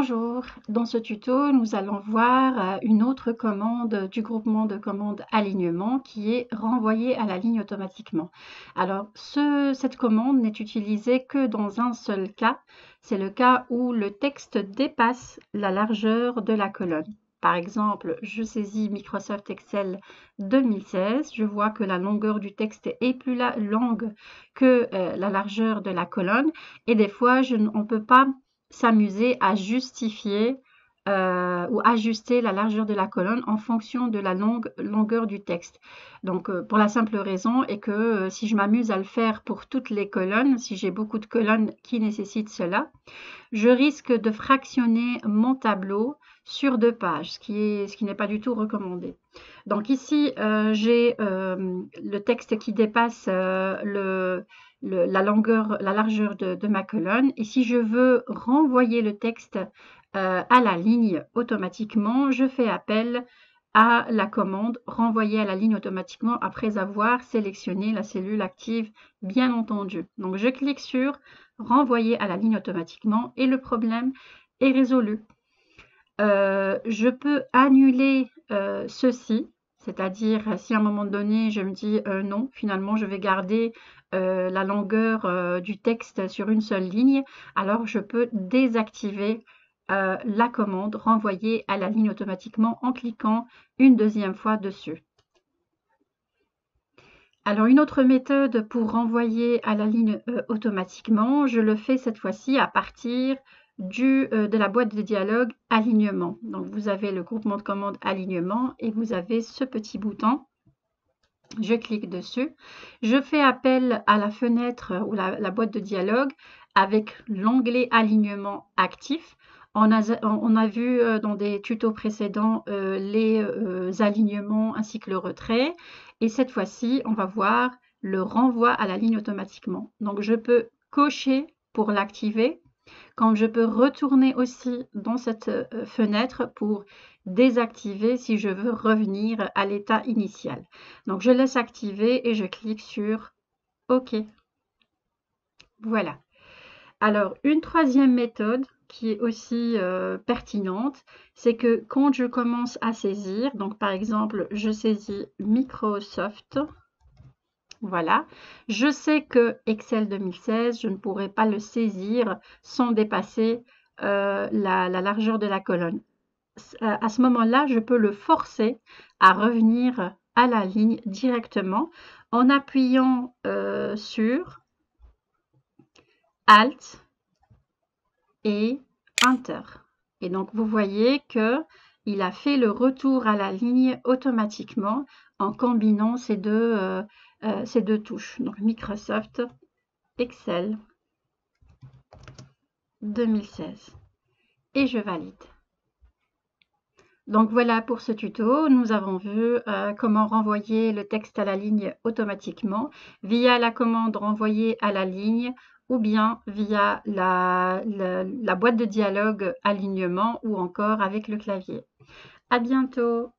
Bonjour, dans ce tuto, nous allons voir une autre commande du groupement de commandes alignement qui est renvoyée à la ligne automatiquement. Alors, cette commande n'est utilisée que dans un seul cas, c'est le cas où le texte dépasse la largeur de la colonne. Par exemple, je saisis Microsoft Excel 2016, je vois que la longueur du texte est plus longue que la largeur de la colonne et des fois, on ne peut pas s'amuser à justifier ou ajuster la largeur de la colonne en fonction de la longueur du texte. Donc, pour la simple raison est que si je m'amuse à le faire pour toutes les colonnes, si j'ai beaucoup de colonnes qui nécessitent cela, je risque de fractionner mon tableau sur 2 pages, ce qui n'est pas du tout recommandé. Donc ici, j'ai le texte qui dépasse la largeur de ma colonne. Et si je veux renvoyer le texte à la ligne automatiquement, je fais appel à la commande renvoyer à la ligne automatiquement après avoir sélectionné la cellule active, bien entendu. Donc je clique sur renvoyer à la ligne automatiquement et le problème est résolu. Je peux annuler ceci, c'est-à-dire si à un moment donné je me dis non, finalement je vais garder la longueur du texte sur une seule ligne, alors je peux désactiver la commande renvoyer à la ligne automatiquement en cliquant une deuxième fois dessus. Alors une autre méthode pour renvoyer à la ligne automatiquement, je le fais cette fois-ci à partir de la boîte de dialogue alignement. Donc vous avez le groupement de commandes alignement et vous avez ce petit bouton. Je clique dessus. Je fais appel à la fenêtre ou la boîte de dialogue avec l'onglet alignement actif. On a vu dans des tutos précédents les alignements ainsi que le retrait. Et cette fois-ci, on va voir le renvoi à la ligne automatiquement. Donc, je peux cocher pour l'activer, comme je peux retourner aussi dans cette fenêtre pour désactiver si je veux revenir à l'état initial. Donc, je laisse activer et je clique sur OK. Voilà. Alors, une troisième méthode qui est aussi pertinente, c'est que quand je commence à saisir, donc par exemple, je saisis Microsoft, voilà, je sais que Excel 2016, je ne pourrai pas le saisir sans dépasser la largeur de la colonne. À ce moment-là, je peux le forcer à revenir à la ligne directement en appuyant sur Alt et Enter. Et donc, vous voyez que il a fait le retour à la ligne automatiquement en combinant ces deux touches. Donc, Microsoft Excel 2016. Et je valide. Donc voilà pour ce tuto, nous avons vu comment renvoyer le texte à la ligne automatiquement via la commande renvoyer à la ligne ou bien via la boîte de dialogue alignement ou encore avec le clavier. À bientôt!